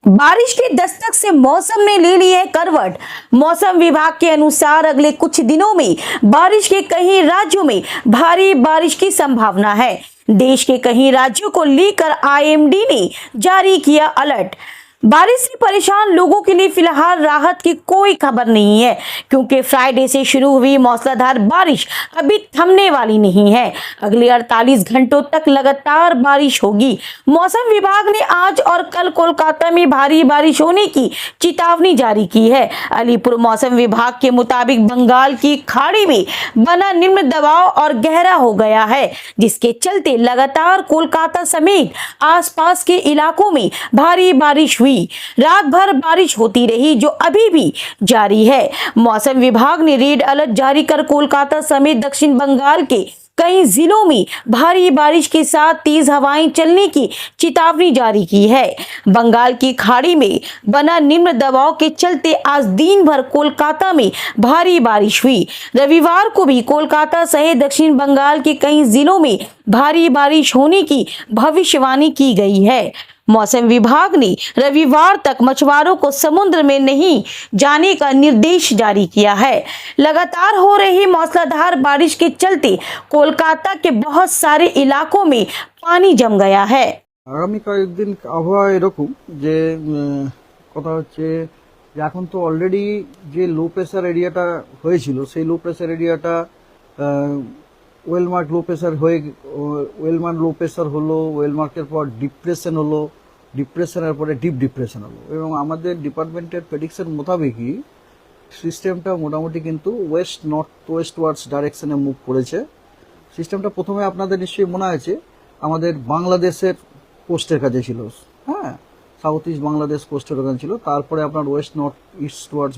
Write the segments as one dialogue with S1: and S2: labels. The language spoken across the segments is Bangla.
S1: बारिश की दस्तक से मौसम ने ले ली है करवट। मौसम विभाग के अनुसार अगले कुछ दिनों में बारिश के कई राज्यों में भारी बारिश की संभावना है। देश के कई राज्यों को लेकर आईएमडी ने जारी किया अलर्ट। बारिश से परेशान लोगों के लिए फिलहाल राहत की कोई खबर नहीं है, क्योंकि फ्राइडे से शुरू हुई मूसलाधार बारिश अभी थमने वाली नहीं है। अगले 48 घंटों तक लगातार बारिश होगी। मौसम विभाग ने आज और कल कोलकाता में भारी बारिश होने की चेतावनी जारी की है। अलीपुर मौसम विभाग के मुताबिक बंगाल की खाड़ी में बना निम्न दबाव और गहरा हो गया है, जिसके चलते लगातार कोलकाता समेत आसपास के इलाकों में भारी बारिश हुई। रात भर बारिश होती रही, जो अभी भी जारी है। मौसम विभाग ने रेड अलर्ट जारी कर कोलकाता समेत दक्षिण बंगाल के कई जिलों में भारी बारिश के साथ तेज हवाएं चलने की चेतावनी जारी की है। बंगाल की खाड़ी में बना निम्न दबाव के चलते आज दिन भर कोलकाता में भारी बारिश हुई। रविवार को भी कोलकाता सहित दक्षिण बंगाल के कई जिलों में भारी बारिश होने की भविष्यवाणी की गई है। मौसम विभाग ने रविवार तक मछुआरों को समुद्र में नहीं जाने का निर्देश जारी किया है। लगातार हो रही मूसलाधार बारिश के चलते कोलकाता के बहुत सारे इलाकों में पानी जम गया है।
S2: আগামী কয়েকদিন আবহাওয়া এরকম যে কথা হচ্ছে যে এখন তো অলরেডি যে লো প্রেসার এরিয়াটা হয়েছিল সেই লো প্রেসার এরিয়াটা ওয়েলমার্ক লো প্রেসার হয়ে ওয়েলমার্ক লো প্রেসার হলো, ওয়েলমার্কের পর ডিপ্রেশন হলো, ডিপ্রেশনের পরে ডিপ ডিপ্রেশন হলো এবং আমাদের ডিপার্টমেন্টের প্রেডিকশন মোতাবেকই সিস্টেমটা মোটামুটি কিন্তু ওয়েস্ট নর্থ ওয়েস্ট ওয়ার্ডস ডাইরেকশনে মুভ করেছে। সিস্টেমটা প্রথমে আপনাদের নিশ্চয়ই মনে আছে আমাদের বাংলাদেশের কোস্টের কাছে ছিল, হ্যাঁ, সাউথ ইস্ট বাংলাদেশ কোস্টের ওখানে ছিল। তারপরে আপনার ওয়েস্ট নর্থ ইস্ট ওয়ার্ডস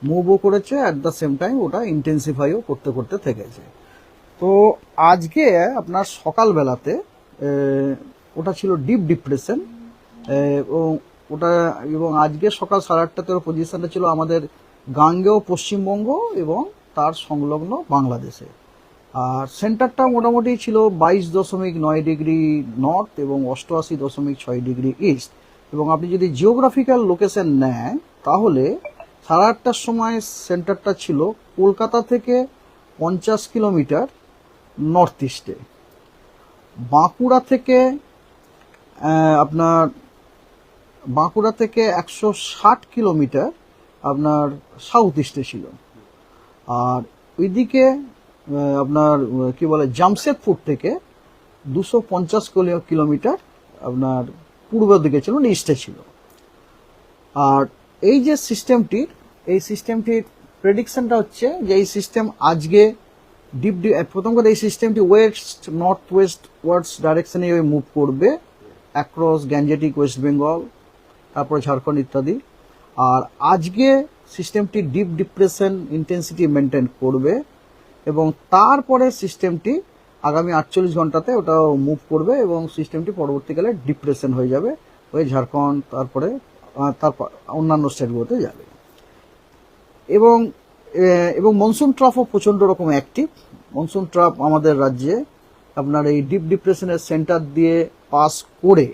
S2: মুভও করেছে, অ্যাট দ্য সেম টাইম ওটা ইন্টেন্সিফাইও করতে করতে থেকেছে। তো আজকে আপনার সকালবেলাতে ওটা ছিল ডিপ ডিপ্রেশন এবং আজকে সকাল 8:30 পজিশনটা ছিল আমাদের গাঙ্গেয় পশ্চিমবঙ্গ এবং তার সংলগ্ন বাংলাদেশে। আর সেন্টারটা মোটামুটি ছিল 22.9 ডিগ্রি নর্থ এবং 88.6 ডিগ্রি ইস্ট। এবং আপনি যদি জিওগ্রাফিক্যাল লোকেশন নেন তাহলে 8:30টার সময় সেন্টারটা ছিল কলকাতা থেকে 50 কিলোমিটার নর্থ ইস্টে, বাঁকুড়া থেকে 160 কিলোমিটার আপনার সাউথ ইস্টে ছিল। আর ওইদিকে আপনার কি বলে জামশেদপুর থেকে 250 কিলোমিটার আপনার পূর্ব দিকে ছিল, মানে ইস্টে ছিল। আর এই যে সিস্টেমটির প্রেডিকশনটা হচ্ছে যে এই সিস্টেম আজকে প্রথম কথা এই সিস্টেমটি ওয়েস্ট নর্থ ওয়েস্ট ওয়ার্ডস ডাইরেকশনে মুভ করবে অ্যাক্রস গ্যাঞ্জেটিক ওয়েস্ট বেঙ্গল, তারপরে ঝাড়খণ্ড ইত্যাদি। আর আজকে সিস্টেমটি ডিপ ডিপ্রেশন ইন্টেন্সিটি মেনটেন করবে এবং তারপরে সিস্টেমটি আগামী 48 ঘন্টাতে ওটাও মুভ করবে এবং সিস্টেমটি পরবর্তীকালে ডিপ্রেশন হয়ে যাবে, ওই ঝাড়খণ্ড তারপর অন্যান্য স্টেটগুলোতে যাবে। এবং মনসুন ট্রাফও প্রচণ্ড রকম অ্যাক্টিভ। মনসুন ট্রাফ আমাদের রাজ্যে আপনার এই ডিপ ডিপ্রেশনের সেন্টার দিয়ে পাস করে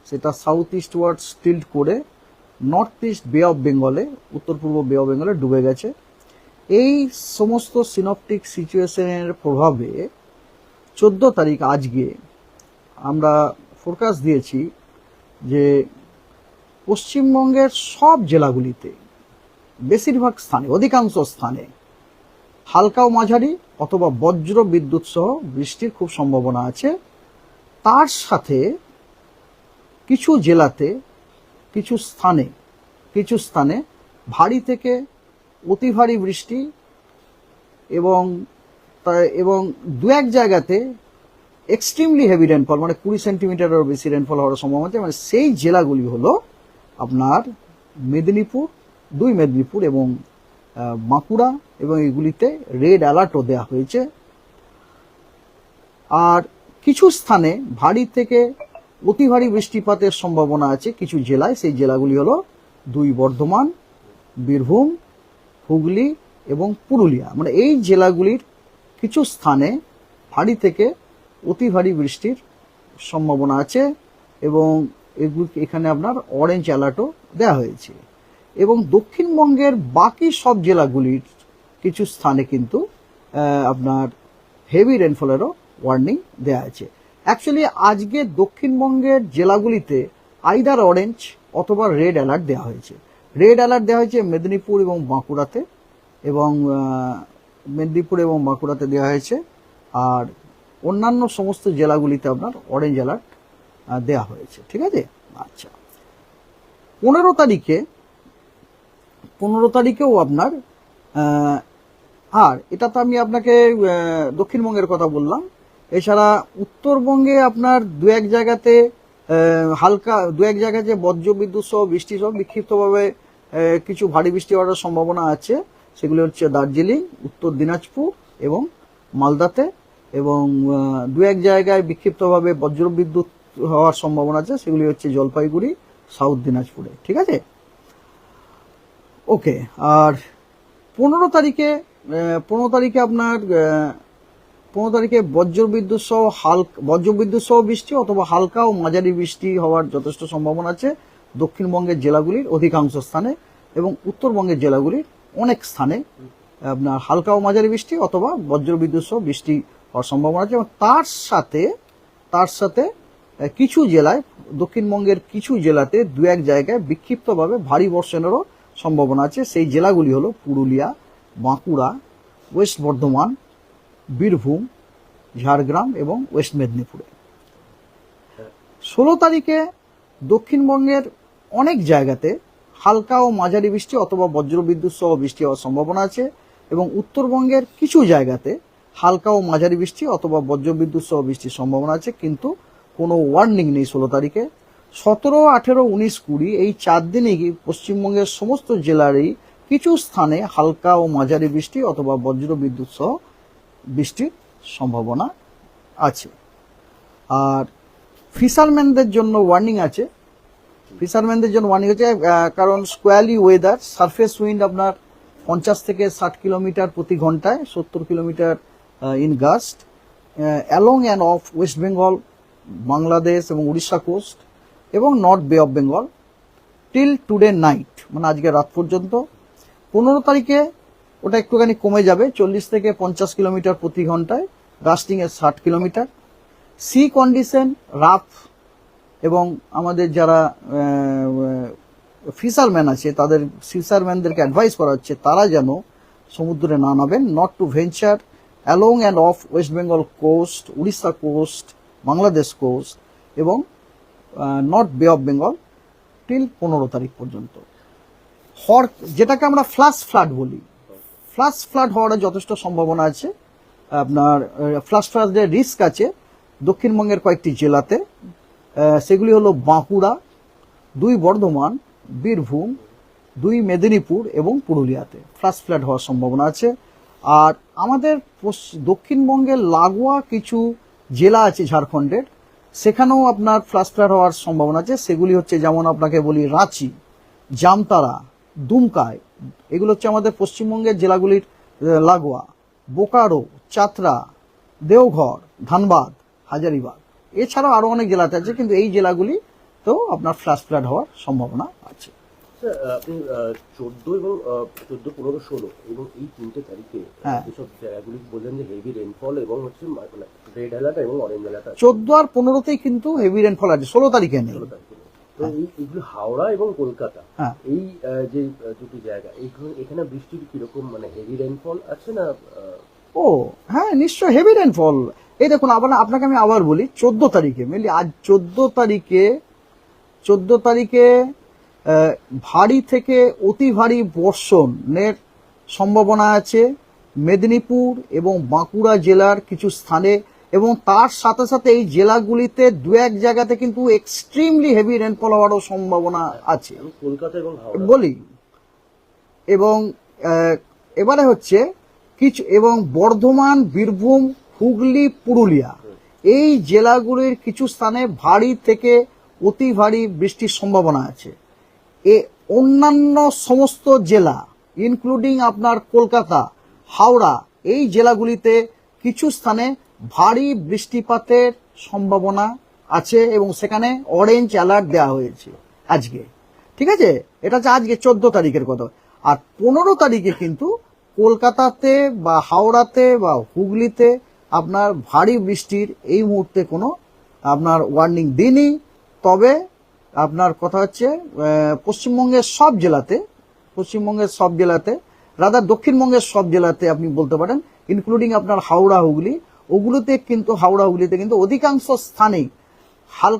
S2: সেটা সাউথ ইস্ট ওয়ার্ড টিল্ট করে নর্থ ইস্ট বে অফ বেঙ্গলে, উত্তর পূর্ব বে অফ বেঙ্গলে ডুবে গেছে। এই সমস্ত সিনপটিক সিচুয়েশনের প্রভাবে 14 তারিখ আজকে আমরা ফোরকাস্ট দিয়েছি যে পশ্চিমবঙ্গের সব জেলাগুলিতে বেশিরভাগ স্থানে, অধিকাংশ স্থানে হালকা ও মাঝারি অথবা বজ্র বিদ্যুৎ সহ বৃষ্টির খুব সম্ভাবনা আছে। তার সাথে কিছু জেলাতে কিছু স্থানে ভারী থেকে অতি ভারী বৃষ্টি এবং 2-1 জায়গাতে এক্সট্রিমলি হেভি রেনফল, মানে 20 সেন্টিমিটারেরও বেশি রেনফল হওয়ার সম্ভাবনা আছে। মানে সেই জেলাগুলি হলো আপনার দুই মেদিনীপুর এবং বাঁকুড়া, এবং এগুলিতে রেড অ্যালার্টও দেওয়া হয়েছে। আর কিছু স্থানে ভারী থেকে অতি ভারী বৃষ্টিপাতের সম্ভাবনা আছে কিছু জেলায়। সেই জেলাগুলি হলো 2 বর্ধমান, বীরভূম, হুগলি এবং পুরুলিয়া। মানে এই জেলাগুলির কিছু স্থানে ভারী থেকে অতি ভারী বৃষ্টির সম্ভাবনা আছে এবং এগুলো এখানে আপনার অরেঞ্জ অ্যালার্টও দেওয়া হয়েছে। এবং দক্ষিণবঙ্গের বাকি সব জেলাগুলির কিছু স্থানে কিন্তু আপনার হেভি রেনফলেরও ওয়ার্নিং দেওয়া আছে। অ্যাকচুয়ালি আজকে দক্ষিণবঙ্গের জেলাগুলিতে আইদার অরেঞ্জ অথবা রেড অ্যালার্ট দেওয়া হয়েছে। রেড অ্যালার্ট দেওয়া হয়েছে মেদিনীপুর এবং বাঁকুড়াতে, এবং মেদিনীপুর এবং বাঁকুড়াতে দেওয়া হয়েছে। আর অন্যান্য সমস্ত জেলাগুলিতে আপনার অরেঞ্জ অ্যালার্ট দেওয়া হয়েছে। ঠিক আছে। আচ্ছা, 15 তারিখেও আপনার আর এটা তো আমি আপনাকে দক্ষিণবঙ্গের কথা বললাম। এছাড়া উত্তরবঙ্গে আপনার দু এক জায়গাতে যে বজ্রবিদ্যুৎ সহ বৃষ্টি সহ বিক্ষিপ্তভাবে কিছু ভারী বৃষ্টি হওয়ার সম্ভাবনা আছে। সেগুলি হচ্ছে দার্জিলিং, উত্তর দিনাজপুর এবং মালদাতে, এবং দু এক জায়গায় বিক্ষিপ্তভাবে বজ্রবিদ্যুৎ হওয়ার সম্ভাবনা আছে। সেগুলি হচ্ছে জলপাইগুড়ি, সাউথ দিনাজপুরে। ঠিক আছে। ওকে। আর 15 তারিখে আপনার 15 তারিখে বজ্রবিদ্যুৎ সহ বৃষ্টি অথবা হালকা ও মাঝারি বৃষ্টি হওয়ার যথেষ্ট সম্ভাবনা আছে দক্ষিণবঙ্গের জেলাগুলির অধিকাংশ স্থানে, এবং উত্তরবঙ্গের জেলাগুলির অনেক স্থানে আপনার হালকা ও মাঝারি বৃষ্টি অথবা বজ্রবিদ্যুৎ সহ বৃষ্টি হওয়ার সম্ভাবনা আছে। এবং তার সাথে কিছু জেলায়, দক্ষিণবঙ্গের কিছু জেলাতে দু এক জায়গায় বিক্ষিপ্তভাবে ভারী বর্ষণেরও সম্ভাবনা আছে। সেই জেলাগুলি হলো পুরুলিয়া, বাঁকুড়া, ওয়েস্ট বর্ধমান, বীরভূম, ঝাড়গ্রাম এবং ওয়েস্ট মেদিনীপুরে। 16 তারিখে দক্ষিণবঙ্গের অনেক জায়গাতে হালকা ও মাঝারি বৃষ্টি অথবা বজ্রবিদ্যুৎ সহ বৃষ্টি হওয়ার সম্ভাবনা আছে, এবং উত্তরবঙ্গের কিছু জায়গাতে হালকা ও মাঝারি বৃষ্টি অথবা বজ্রবিদ্যুৎ সহ বৃষ্টির সম্ভাবনা আছে, কিন্তু কোনো ওয়ার্নিং নেই 16 তারিখে। 17, 18, 19, 20 এই 4 দিনেই পশ্চিমবঙ্গের সমস্ত জেলারই কিছু স্থানে হালকা ও মাঝারি বৃষ্টি অথবা বজ্রবিদ্যুৎ সহ বৃষ্টির সম্ভাবনা আছে। আর ফিশারম্যানদের জন্য ওয়ার্নিং আছে। কারণ স্কোয়ালি ওয়েদার, সারফেস উইন্ড আপনার 50 থেকে 60 কিলোমিটার প্রতি ঘন্টায়, 70 kilometre in gust along and off West Bengal, Bangladesh এবং উড়িষ্যা কোস্ট এবং north Bay of Bengal till today night, মানে আজকে রাত পর্যন্ত। 15 তারিখে ওটা একটুখানি কমে যাবে, 40 থেকে 50 কিলোমিটার প্রতি ঘন্টায়, গাস্টিং এর 60 কিলোমিটার। সি কন্ডিশন রাফ, এবং আমাদের যারা ফিশারম্যান আছে ফিশারম্যানদেরকে অ্যাডভাইস করা হচ্ছে তারা যেন সমুদ্রে না নামেন। Not to venture along and off West Bengal coast, Orissa coast, Bangladesh coast এবং north Bay of Bengal till 15 তারিখ পর্যন্ত। যেটাকে আমরা ফ্ল্যাশ ফ্লাড বলি, ফ্ল্যাশ ফ্লাড হওয়ার যথেষ্ট সম্ভাবনা আছে। আপনার ফ্ল্যাশ ফ্লাডের রিস্ক আছে দক্ষিণবঙ্গের কয়েকটি জেলাতে। সেগুলি হলো বাঁকুড়া, 2 বর্ধমান, বীরভূম, 2 মেদিনীপুর এবং পুরুলিয়াতে ফ্ল্যাশ ফ্লাড হওয়ার সম্ভাবনা আছে। আর আমাদের দক্ষিণবঙ্গের লাগোয়া কিছু জেলা আছে ঝাড়খণ্ডের, সেখানেও আপনার ফ্ল্যাশ ফ্লাড হওয়ার সম্ভাবনা আছে। সেগুলি হচ্ছে, যেমন আপনাকে বলি, রাঁচি, জামতারা, দুমকাই, এগুলো হচ্ছে আমাদের পশ্চিমবঙ্গের জেলাগুলির লাগোয়া, বোকারো, চাতরা, দেওঘর, ধানবাদ, হাজারিবাগ। এছাড়াও আরো অনেক জেলাতে আছে, কিন্তু এই জেলাগুলি তো আপনার ফ্ল্যাশ ফ্লাড হওয়ার সম্ভাবনা আছে।
S3: আপনি 14 এবং 14, 15, 16 এবং এই 3টে তারিখে যেসব জায়গাগুলি বললেন যে হেভি রেনফল এবং হচ্ছে রেড অ্যালার্ট এবং অরেঞ্জ অ্যালার্ট আছে,
S2: 14 আর 15তেই কিন্তু হেভি রেনফল আছে, 16 তারিখে নেই।
S3: 16 তারিখে। তো এইগুলো হাওড়া এবং কলকাতা, এই যে দুটি জায়গা, এখানে বৃষ্টির কিরকম, মানে হেভি রেনফল আছে না?
S2: ও হ্যাঁ, নিশ্চয় হেভি রেনফল। এই দেখুন, আপনাকে আমি আবার বলি, 14 তারিখে মেনলি, আজ 14 তারিখে ভারী থেকে অতি ভারী বর্ষণের সম্ভাবনা আছে মেদিনীপুর এবং বাঁকুড়া জেলার কিছু স্থানে, এবং তার সাথে সাথে এই জেলাগুলিতে দু এক জায়গাতে কিন্তু এক্সট্রিমলি হেভি রেনফল হওয়ারও সম্ভাবনা আছে
S3: কলকাতা এবং
S2: বলি। এবং এবারে হচ্ছে কিছু, এবং বর্ধমান, বীরভূম, হুগলি, পুরুলিয়া এই জেলাগুলির কিছু স্থানে ভারী থেকে অতি ভারী বৃষ্টির সম্ভাবনা আছে। অন্যান্য সমস্ত জেলা ইনক্লুডিং আপনার কলকাতা, হাওড়া, এই জেলাগুলিতে কিছু স্থানে ভারী বৃষ্টিপাতের সম্ভাবনা আছে এবং সেখানে অরেঞ্জ অ্যালার্ট দেওয়া হয়েছে আজকে। ঠিক আছে, এটা হচ্ছে আজকে 14 তারিখের কথা। আর 15 তারিখে কিন্তু কলকাতাতে বা হাওড়াতে বা হুগলিতে আপনার ভারী বৃষ্টির এই মুহূর্তে কোনো আপনার ওয়ার্নিং দিইনি। তবে আপনার কথা হচ্ছে পশ্চিমবঙ্গের সব জেলাতে রাদার দক্ষিণবঙ্গের সব জেলাতে আপনি বলতে পারেন, ইনক্লুডিং আপনার হাওড়া হুগলিতে কিন্তু অধিকাংশ স্থানেই হালকা